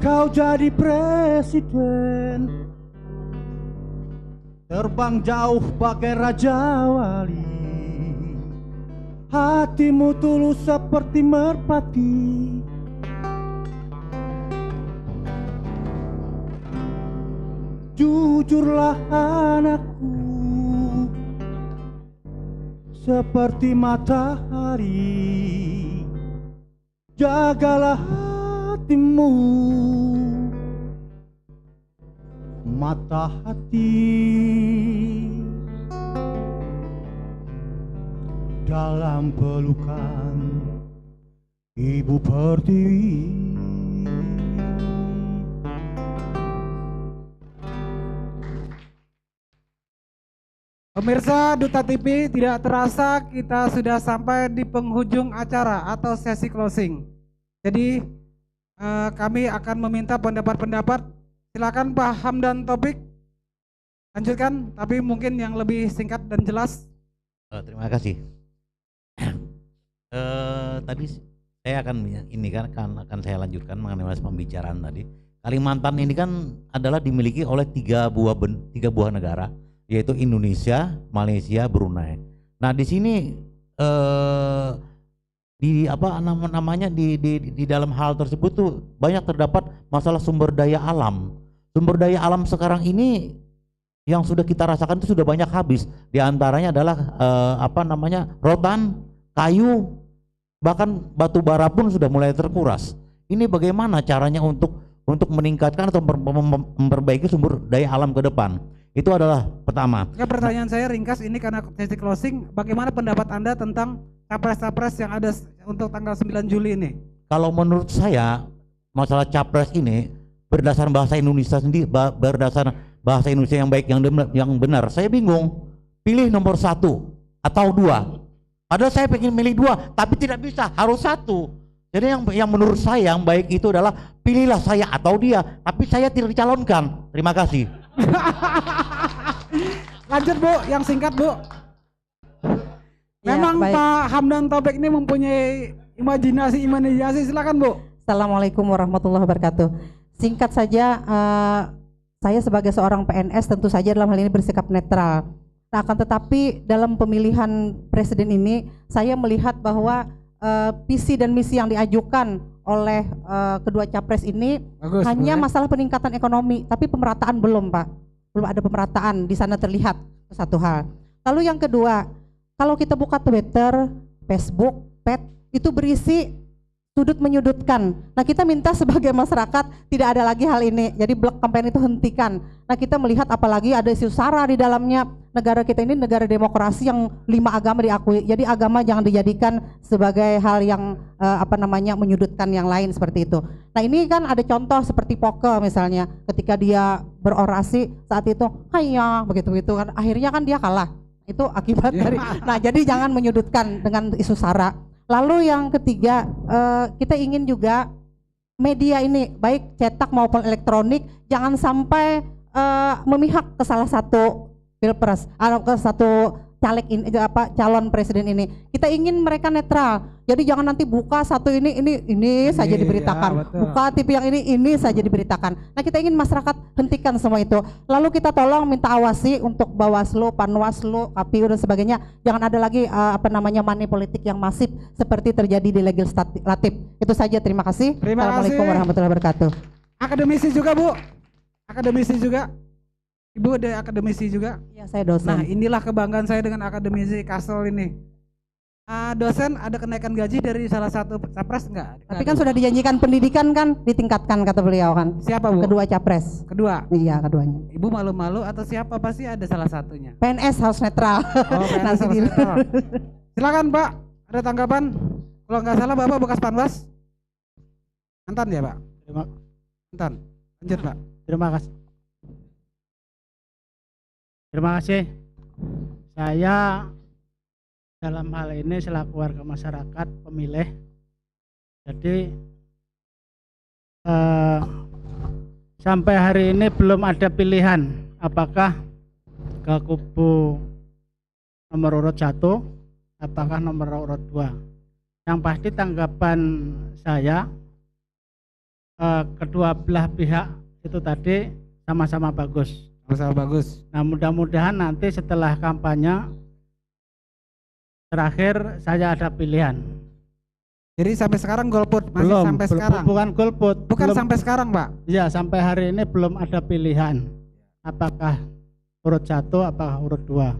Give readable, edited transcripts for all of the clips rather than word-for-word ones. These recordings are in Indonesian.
kau jadi presiden, terbang jauh bagai raja wali. Hatimu tulus seperti merpati. Jujurlah anakku, seperti matahari. Jagalah hatimu, mata hati. Dalam pelukan Ibu Pertiwi. Pemirsa Duta TV, tidak terasa kita sudah sampai di penghujung acara atau sesi closing. Jadi kami akan meminta pendapat-pendapat. Silakan Pak Hamdan Taufik, lanjutkan, tapi mungkin yang lebih singkat dan jelas. Terima kasih. Tadi saya akan akan saya lanjutkan mengenai pembicaraan tadi. Kalimantan ini kan adalah dimiliki oleh tiga buah negara, yaitu Indonesia, Malaysia, Brunei. Nah di sini di dalam hal tersebut tuh banyak terdapat masalah sumber daya alam. Sumber daya alam sekarang ini yang sudah kita rasakan itu sudah banyak habis. Di antaranya adalah rotan, kayu, bahkan batu bara pun sudah mulai terkuras. Ini bagaimana caranya untuk meningkatkan atau memperbaiki sumber daya alam ke depan? Itu adalah pertama. Ya, pertanyaan saya ringkas ini karena sesi closing. Bagaimana pendapat Anda tentang capres-capres yang ada untuk tanggal 9 Juli ini? Kalau menurut saya masalah capres ini berdasar bahasa Indonesia sendiri, berdasar bahasa Indonesia yang baik, yang benar. Saya bingung pilih nomor 1 atau 2. Padahal saya pengen milih 2, tapi tidak bisa, harus 1. Jadi yang menurut saya yang baik itu adalah pilihlah saya atau dia, tapi saya tidak dicalonkan. Terima kasih. Lanjut Bu, yang singkat Bu. Memang Ya, Pak Hamdan Taufik ini mempunyai imajinasi, silakan Bu. Assalamualaikum warahmatullahi wabarakatuh. Singkat saja, saya sebagai seorang PNS tentu saja dalam hal ini bersikap netral. Nah, akan tetapi dalam pemilihan presiden ini saya melihat bahwa visi dan misi yang diajukan oleh kedua capres ini hanya masalah peningkatan ekonomi, tapi pemerataan belum, Pak. Belum ada pemerataan di sana terlihat, satu hal. Lalu yang kedua, kalau kita buka Twitter, Facebook, Pet, itu berisi sudut menyudutkan. Nah, kita minta sebagai masyarakat tidak ada lagi hal ini. Jadi black campaign itu hentikan. Nah, kita melihat apalagi ada isu SARA di dalamnya. Negara kita ini negara demokrasi yang 5 agama diakui. Jadi agama jangan dijadikan sebagai hal yang menyudutkan yang lain seperti itu. Nah, ini kan ada contoh seperti Poke misalnya, ketika dia berorasi saat itu, hayya begitu-begitu kan, akhirnya kan dia kalah. Itu akibat dari. Nah, jadi jangan menyudutkan dengan isu SARA. Lalu yang ketiga, kita ingin juga media ini baik cetak maupun elektronik jangan sampai memihak ke salah satu pilpres atau ke satu caleg ini, calon presiden ini. Kita ingin mereka netral. Jadi jangan nanti buka satu ini saja diberitakan. Ya, buka TV yang ini saja diberitakan. Nah, kita ingin masyarakat hentikan semua itu. Lalu kita tolong minta awasi untuk Bawaslu, Panwaslu, KPU dan sebagainya. Jangan ada lagi money politik yang masif seperti terjadi di legislatif. Itu saja, terima kasih. Terima Assalamualaikum kasih. warahmatullahi wabarakatuh. Akademisi juga Bu. Akademisi juga. Ibu ada akademisi juga. Ya, saya dosen. Nah, inilah kebanggaan saya dengan akademisi Kasel ini. Dosen, ada kenaikan gaji dari salah satu capres enggak? Tapi kan sudah dijanjikan pendidikan kan ditingkatkan kata beliau kan. Siapa Bu? Kedua capres. Kedua. Iya, keduanya. Ibu malu-malu atau siapa, pasti ada salah satunya. PNS harus netral. Oh, PNS Nanti harus di- netral. Silakan Pak, ada tanggapan? Kalau nggak salah Bapak bekas Panwas? Mantan ya Pak? Mantan. Lanjut Pak. Terima kasih. Terima kasih. Saya dalam hal ini selaku warga masyarakat pemilih. Jadi sampai hari ini belum ada pilihan apakah ke kubu nomor urut 1 apakah nomor urut 2. Yang pasti tanggapan saya kedua belah pihak itu tadi sama-sama bagus. Sama bagus. Nah, mudah-mudahan nanti setelah kampanye terakhir saya ada pilihan. Jadi sampai sekarang golput masih Belum, sampai sekarang. bukan golput. Bukan belum. sampai sekarang, Pak. Ya, sampai hari ini belum ada pilihan. Apakah urut 1, apakah urut 2.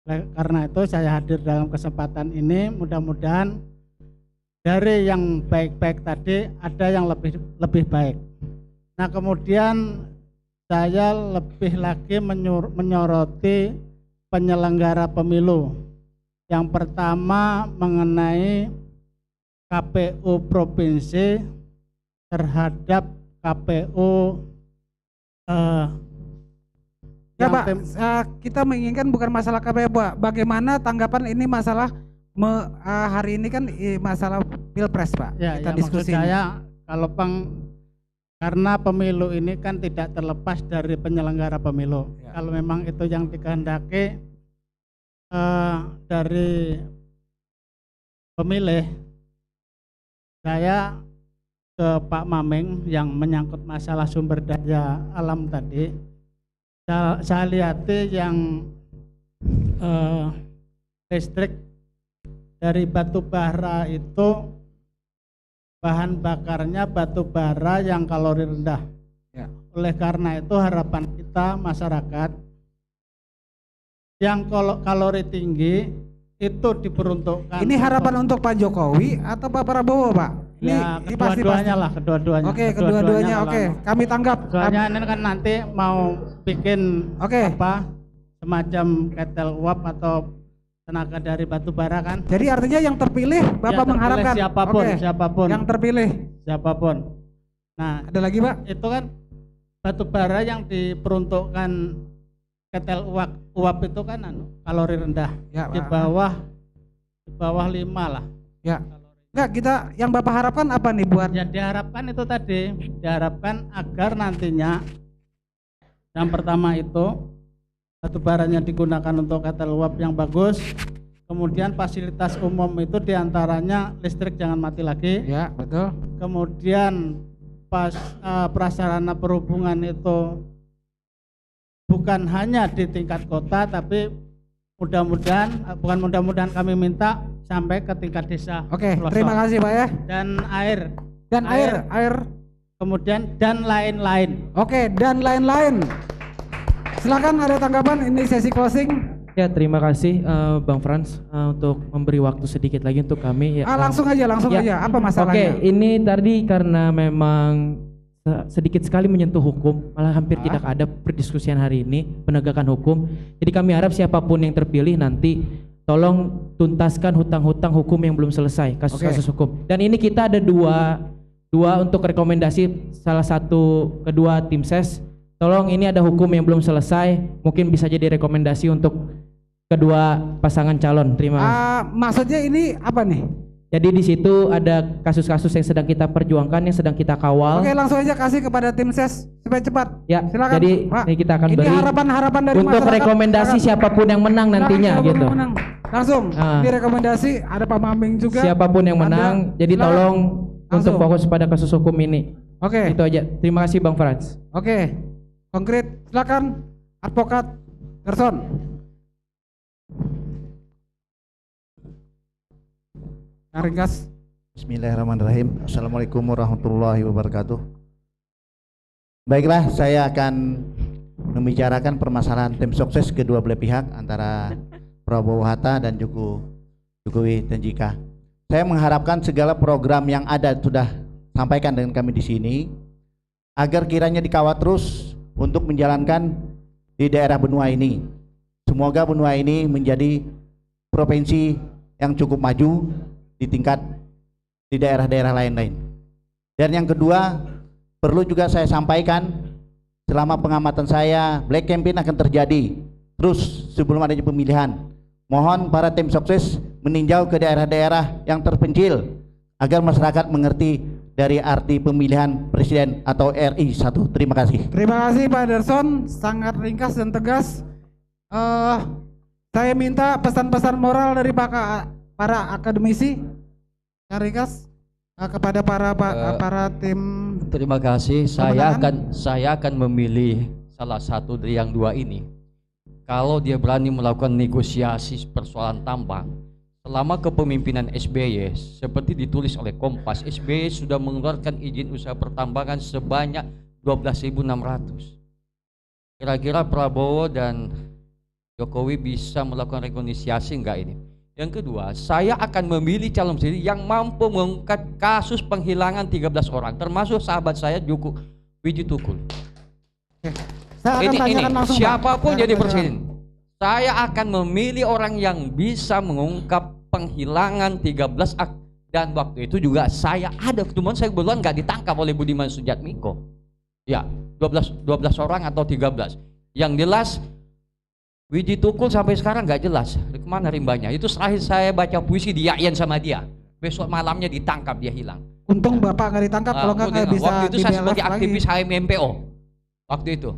Karena itu saya hadir dalam kesempatan ini, mudah-mudahan dari yang baik-baik tadi ada yang lebih baik. Nah, kemudian saya lebih lagi menyoroti penyelenggara pemilu. Yang pertama mengenai KPU provinsi terhadap KPU Ya Pak, kita menginginkan bukan masalah KPU Pak. Bagaimana tanggapan ini masalah hari ini kan masalah pilpres Pak. Ya, kita ya, diskusi. maksud saya kalau karena pemilu ini kan tidak terlepas dari penyelenggara pemilu. Ya. Kalau memang itu yang dikehendaki dari pemilih, saya ke Pak Mameng yang menyangkut masalah sumber daya alam tadi. Saya lihat yang listrik dari batu bara itu bahan bakarnya batu bara yang kalori rendah. Ya. Oleh karena itu harapan kita masyarakat yang kalori tinggi itu diperuntukkan. Ini harapan untuk Pak Jokowi atau Pak Prabowo Pak? Ya, Ini kedua-duanya lah, kedua-duanya. Oke, kedua-duanya oke. Kami tanggap. Soalnya ini kan nanti mau bikin semacam ketel uap atau tenaga dari batu bara kan. Jadi artinya yang terpilih Bapak mengharapkan siapapun yang terpilih siapapun. Nah, ada lagi Pak? Itu kan batu bara yang diperuntukkan ketel uap itu kan kalori rendah. Ya, di bawah 5 lah. Ya. Enggak, kita yang Bapak harapkan apa nih buat? Ya, diharapkan itu tadi, diharapkan agar nantinya yang pertama itu batu baranya digunakan untuk ketel uap yang bagus. Kemudian fasilitas umum itu diantaranya listrik jangan mati lagi. Ya, betul. Kemudian prasarana perhubungan itu bukan hanya di tingkat kota, tapi mudah-mudahan kami minta sampai ke tingkat desa. Oke, pelosok. terima kasih Pak ya. Dan air. Kemudian dan lain-lain. Oke, dan lain-lain. Silakan ada tanggapan, ini sesi closing. Ya, terima kasih Bang Frans untuk memberi waktu sedikit lagi untuk kami. Ya, langsung aja. Apa masalahnya? Oke, ini tadi karena memang sedikit sekali menyentuh hukum, malah hampir tidak ada perdiskusian hari ini penegakan hukum. Jadi kami harap siapapun yang terpilih nanti tolong tuntaskan hutang-hutang hukum yang belum selesai, kasus-kasus hukum. Dan ini kita ada dua untuk rekomendasi, salah satu kedua tim ses. Tolong, ini ada hukum yang belum selesai, mungkin bisa jadi rekomendasi untuk kedua pasangan calon. Terima kasih. Maksudnya ini apa nih? Jadi di situ ada kasus-kasus yang sedang kita perjuangkan, yang sedang kita kawal. Oke, langsung aja kasih kepada tim ses supaya cepat. Ya, silakan. jadi Pak, ini kita akan ini beri harapan dari untuk masyarakat. rekomendasi siapapun yang menang nantinya gitu. Langsung. Ini rekomendasi, ada Pak Maming juga. Siapapun yang menang, jadi silakan. tolong Langsung. untuk fokus pada kasus hukum ini. Oke. Itu aja. Terima kasih Bang Frans. Oke. Konkret, silakan Advokat Gerson. Ringkas. Bismillahirrahmanirrahim. Assalamualaikum warahmatullahi wabarakatuh. Baiklah, saya akan membicarakan permasalahan tim sukses kedua belah pihak antara Prabowo Hatta dan Jokowi dan JK. Saya mengharapkan segala program yang ada sudah sampaikan dengan kami di sini agar kiranya dikawal terus untuk menjalankan di daerah benua ini. Semoga benua ini menjadi provinsi yang cukup maju di tingkat di daerah-daerah lain-lain. Dan yang kedua, perlu juga saya sampaikan, selama pengamatan saya, black campaign akan terjadi terus sebelum adanya pemilihan. Mohon para tim sukses meninjau ke daerah-daerah yang terpencil agar masyarakat mengerti dari arti pemilihan presiden atau RI 1. Terima kasih. Terima kasih Pak Derson, sangat ringkas dan tegas. Saya minta pesan-pesan moral dari para akademisi yang ringkas kepada para tim Terima kasih. Saya akan memilih salah satu dari yang dua ini. Kalau dia berani melakukan negosiasi persoalan tambang, selama kepemimpinan SBY seperti ditulis oleh Kompas, SBY sudah mengeluarkan izin usaha pertambangan sebanyak 12.600. Kira-kira Prabowo dan Jokowi bisa melakukan rekonsiliasi enggak ini? Yang kedua, saya akan memilih calon presiden yang mampu mengungkap kasus penghilangan 13 orang, termasuk sahabat saya Wiji Tukul. Saya akan tanyakan langsung, siapapun Pak. jadi presiden, saya akan memilih orang yang bisa mengungkap penghilangan 13 dan waktu itu juga saya ada, cuman saya kebetulan nggak ditangkap oleh Budiman Sujatmiko. Ya, 12 orang atau 13. Yang jelas Wiji Tukul sampai sekarang nggak jelas kemana rimbanya. Itu terakhir saya baca puisi diyakin sama dia. Besok malamnya ditangkap, dia hilang. Untung Bapak nggak ditangkap, kalau nggak bisa. Waktu itu saya sebagai lagi. aktivis HMMPO. Waktu itu.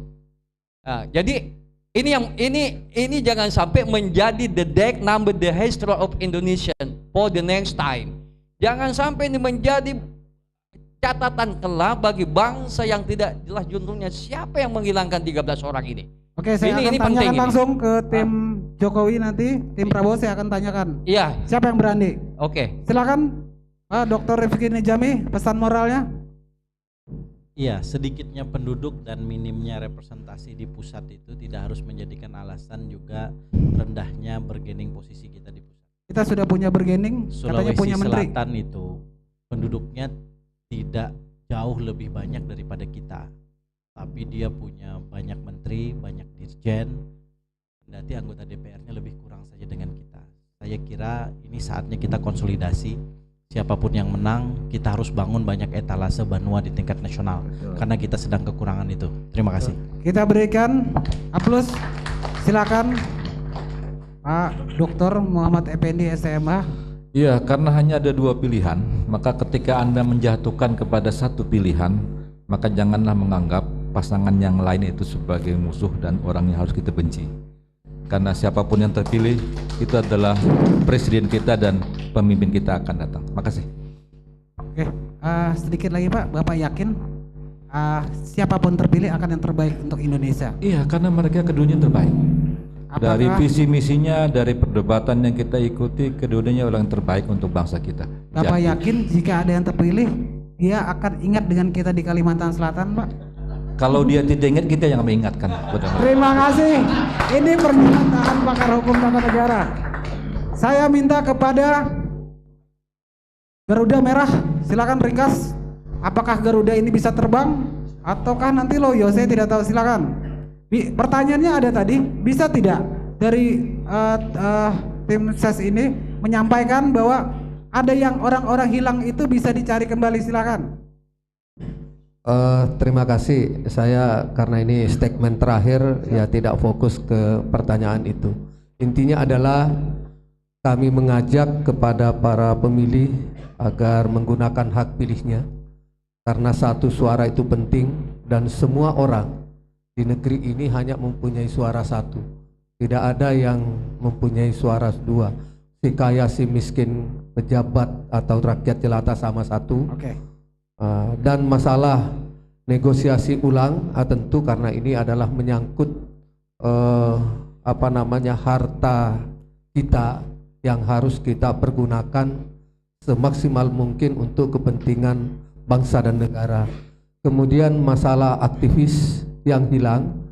Nah, jadi ini jangan sampai menjadi the deck number the history of Indonesia for the next time. Jangan sampai ini menjadi catatan kelak bagi bangsa yang tidak jelas juntrungnya. Siapa yang menghilangkan 13 orang ini? Oke, saya akan tanyakan langsung ke tim Jokowi nanti, tim Prabowo saya akan tanyakan. Iya. Siapa yang berani? Oke. Silakan Pak Dr. Rifki Nijami, pesan moralnya. Iya, sedikitnya penduduk dan minimnya representasi di pusat itu tidak harus menjadikan alasan juga rendahnya bargaining posisi kita di pusat. Kita sudah punya bargaining, katanya Sulawesi punya menteri. Selatan itu penduduknya tidak jauh lebih banyak daripada kita, tapi dia punya banyak menteri, banyak dirjen, berarti anggota DPR-nya lebih kurang saja dengan kita. Saya kira ini saatnya kita konsolidasi. Siapapun yang menang, kita harus bangun banyak etalase Banua di tingkat nasional. Betul. Karena kita sedang kekurangan itu. Terima kasih. Kita berikan aplaus. Silakan Pak Dr. Muhammad Effendi SMA. Iya, karena hanya ada dua pilihan, maka ketika Anda menjatuhkan kepada satu pilihan, maka janganlah menganggap pasangan yang lain itu sebagai musuh dan orang yang harus kita benci. Karena siapapun yang terpilih itu adalah presiden kita dan pemimpin kita akan datang. Makasih. Oke, sedikit lagi Pak, Bapak yakin siapapun terpilih akan yang terbaik untuk Indonesia? Iya, karena mereka keduanya terbaik. Dari Apakah visi misinya, dari perdebatan yang kita ikuti, keduanya orang terbaik untuk bangsa kita. Bapak yakin jika ada yang terpilih, dia akan ingat dengan kita di Kalimantan Selatan, Pak? Kalau dia tidak ingat, kita yang mengingatkan. Terima kasih. Ini pernyataan pakar hukum tata negara. Saya minta kepada Garuda Merah, silakan ringkas. Apakah Garuda ini bisa terbang ataukah nanti loyo? Saya tidak tahu. Silakan. Pertanyaannya ada tadi, bisa tidak dari tim ses ini menyampaikan bahwa ada yang orang-orang hilang itu bisa dicari kembali? Silakan. Terima kasih. Saya karena ini statement terakhir ya tidak fokus ke pertanyaan itu. Intinya adalah kami mengajak kepada para pemilih agar menggunakan hak pilihnya karena satu suara itu penting dan semua orang di negeri ini hanya mempunyai suara satu. Tidak ada yang mempunyai suara dua. Si kaya, si miskin, pejabat atau rakyat jelata sama satu. Oke. Dan masalah negosiasi ulang tentu karena ini adalah menyangkut harta kita yang harus kita pergunakan semaksimal mungkin untuk kepentingan bangsa dan negara. Kemudian masalah aktivis yang hilang,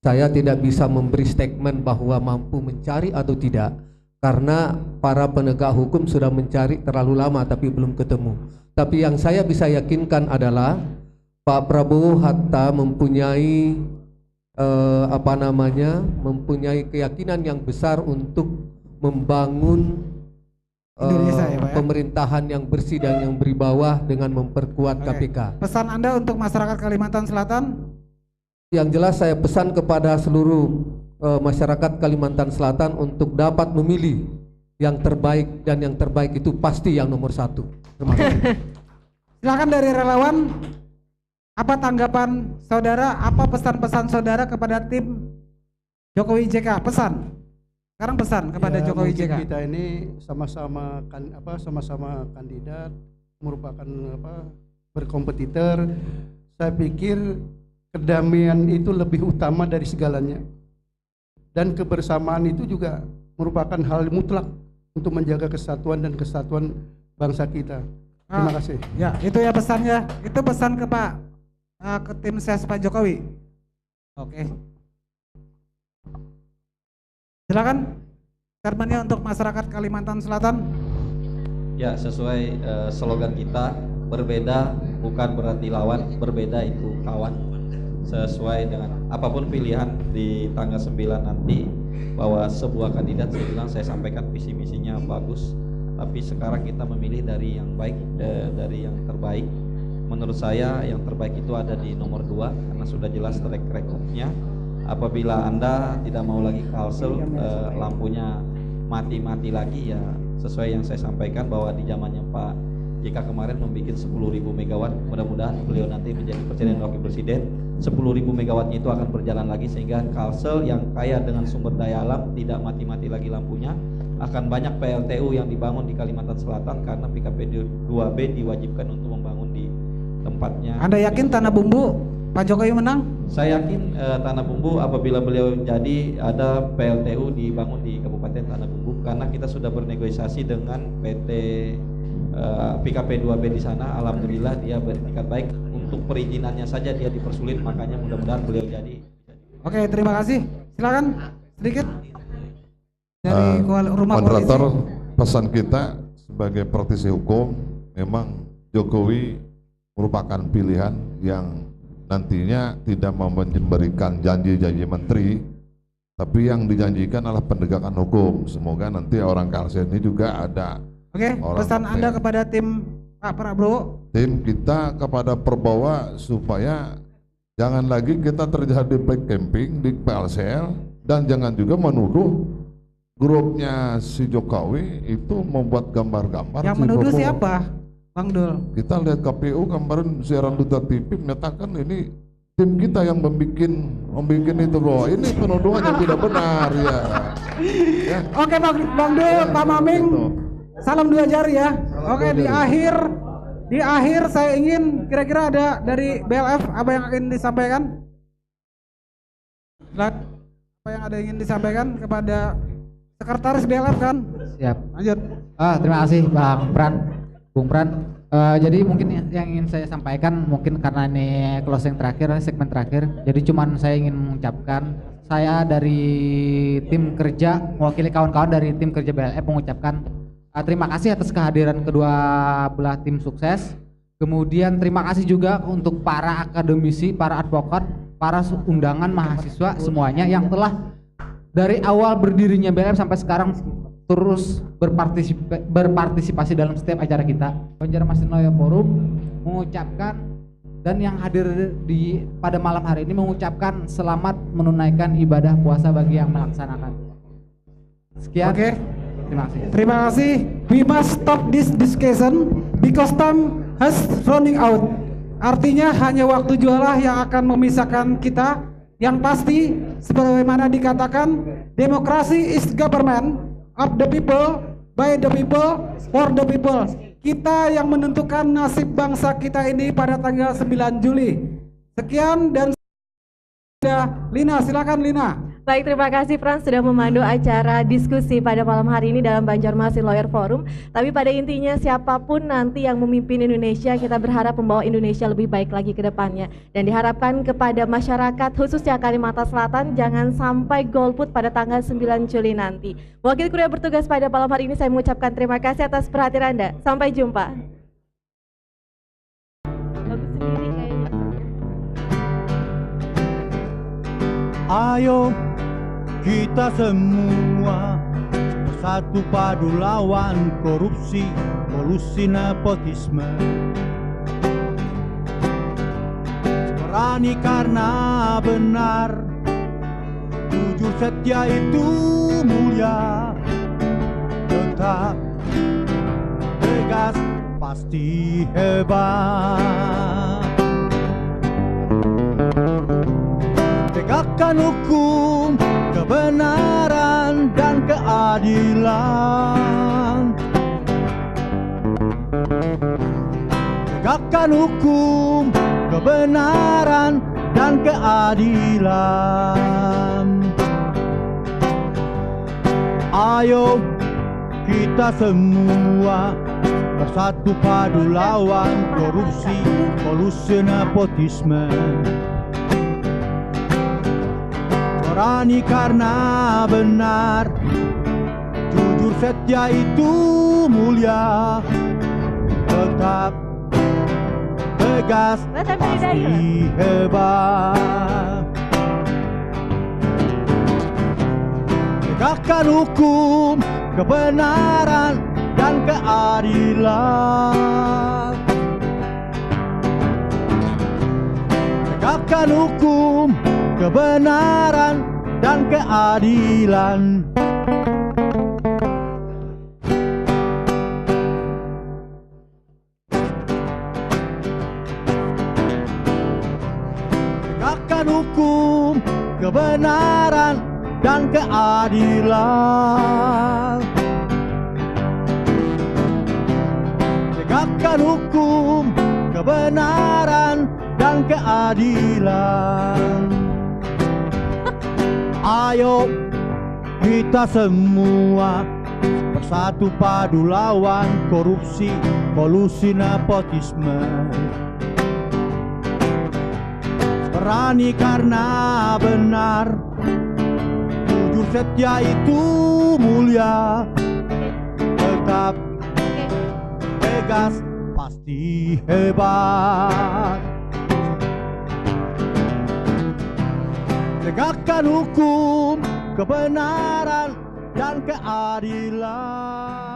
saya tidak bisa memberi statement bahwa mampu mencari atau tidak karena para penegak hukum sudah mencari terlalu lama tapi belum ketemu. Tapi yang saya bisa yakinkan adalah Pak Prabowo Hatta mempunyai mempunyai keyakinan yang besar untuk membangun pemerintahan yang bersih dan yang berwibawa dengan memperkuat KPK. Pesan Anda untuk masyarakat Kalimantan Selatan? Yang jelas saya pesan kepada seluruh masyarakat Kalimantan Selatan untuk dapat memilih yang terbaik, dan yang terbaik itu pasti yang nomor satu. Terima kasih. Silakan dari relawan, apa tanggapan saudara, apa pesan-pesan saudara kepada tim Jokowi JK? Pesan. Sekarang pesan kepada Jokowi JK. Kita ini sama-sama kandidat, merupakan berkompetitor. Saya pikir kedamaian itu lebih utama dari segalanya. Dan kebersamaan itu juga merupakan hal mutlak untuk menjaga kesatuan dan kesatuan bangsa kita. Terima kasih. Ya, itu ya pesannya. Itu pesan ke Pak ke tim ses Pak Jokowi. Oke. Silakan statementnya untuk masyarakat Kalimantan Selatan. Ya, sesuai slogan kita, berbeda bukan berarti lawan, berbeda itu kawan. Sesuai dengan apapun pilihan di tanggal 9 nanti, bahwa sebuah kandidat saya sampaikan visi misinya bagus, tapi sekarang kita memilih dari yang baik, dari yang terbaik. Menurut saya yang terbaik itu ada di nomor 2 karena sudah jelas track recordnya. Apabila Anda tidak mau lagi Kalsel, lampunya mati-mati lagi, ya sesuai yang saya sampaikan bahwa di zamannya Pak JK kemarin membuat 10.000 megawatt, mudah-mudahan beliau nanti menjadi presiden dan wakil presiden, 10.000 megawattnya itu akan berjalan lagi sehingga Kalsel yang kaya dengan sumber daya alam tidak mati-mati lagi lampunya. Akan banyak PLTU yang dibangun di Kalimantan Selatan karena PKP 2B diwajibkan untuk membangun di tempatnya. Anda yakin Tanah Bumbu Pak Jokowi menang? Saya yakin Tanah Bumbu apabila beliau jadi ada PLTU dibangun di Kabupaten Tanah Bumbu karena kita sudah bernegosiasi dengan PT PKP 2B di sana. Alhamdulillah dia bertingkat baik. Untuk perizinannya saja dia dipersulit, makanya mudah-mudahan beliau jadi. Oke, terima kasih. Silakan sedikit dari rumah moderator. koalisi. Pesan kita sebagai praktisi hukum, memang Jokowi merupakan pilihan yang nantinya tidak memberikan janji-janji menteri, tapi yang dijanjikan adalah penegakan hukum. Semoga nanti orang Kalsel ini juga ada. Oke, pesan Anda kepada tim Pak Prabowo. Tim kita kepada Prabowo supaya jangan lagi kita terjadi black camping di PLCL, dan jangan juga menuduh grupnya si Jokowi itu membuat gambar-gambar. Yang menuduh siapa? Bang Dul. Kita lihat KPU kemarin siaran Duta TV menyatakan ini tim kita yang membuat itu loh. Ini penuduhan yang tidak benar ya. Oke Bang Dul, Pak Maming, salam 2 jari ya. Oke, di akhir saya ingin kira-kira ada dari BLF apa yang ingin disampaikan? Apa yang ada ingin disampaikan kepada sekretaris BLF kan? Siap. Lanjut. Terima kasih Bang Pran. Bung Pran, jadi mungkin yang ingin saya sampaikan, mungkin karena ini closing terakhir, segmen terakhir, jadi cuman saya ingin mengucapkan, saya dari tim kerja, mewakili kawan-kawan dari tim kerja BLF mengucapkan terima kasih atas kehadiran kedua belah tim sukses. Kemudian terima kasih juga untuk para akademisi, para advokat, para undangan mahasiswa semuanya yang telah dari awal berdirinya BLF sampai sekarang terus berpartisipasi dalam setiap acara kita. Banjarmasin Lawyer Forum mengucapkan, dan yang hadir pada malam hari ini mengucapkan selamat menunaikan ibadah puasa bagi yang melaksanakan. Sekian. Oke. Terima kasih. Terima kasih. We must stop this discussion because time has running out. Artinya hanya waktu jualah yang akan memisahkan kita. Yang pasti sebagaimana dikatakan, demokrasi is government of the people, by the people, for the people. Kita yang menentukan nasib bangsa kita ini pada tanggal 9 Juli. Sekian dan Lina, silakan Lina. Baik, terima kasih Frans sudah memandu acara diskusi pada malam hari ini dalam Banjarmasin Lawyer Forum. Tapi pada intinya siapapun nanti yang memimpin Indonesia, kita berharap membawa Indonesia lebih baik lagi ke depannya. Dan diharapkan kepada masyarakat khususnya Kalimantan Selatan jangan sampai golput pada tanggal 9 Juli nanti. Wakil kru yang bertugas pada malam hari ini saya mengucapkan terima kasih atas perhatian Anda. Sampai jumpa. Ayo kita semua bersatu padu lawan korupsi, kolusi, nepotisme. Berani karena benar, jujur setia itu mulia. Tetap tegas pasti hebat. Tegakkan hukum, kebenaran dan keadilan. Tegakkan Tegakkan hukum, kebenaran dan keadilan. Ayo kita semua bersatu padu lawan korupsi, kolusi, nepotisme. Berani karena benar, jujur setia itu mulia. Tetap tegas, pasti hebat. Tegakkan hukum, kebenaran dan keadilan. Tegakkan hukum, kebenaran dan keadilan. Tegakkan hukum, kebenaran dan keadilan. Tegakkan hukum, kebenaran dan keadilan. Ayo kita semua bersatu padu lawan korupsi, kolusi, nepotisme. Berani karena benar, jujur setia itu mulia. Tetap tegas, pasti hebat. Tegakkan hukum, kebenaran dan keadilan.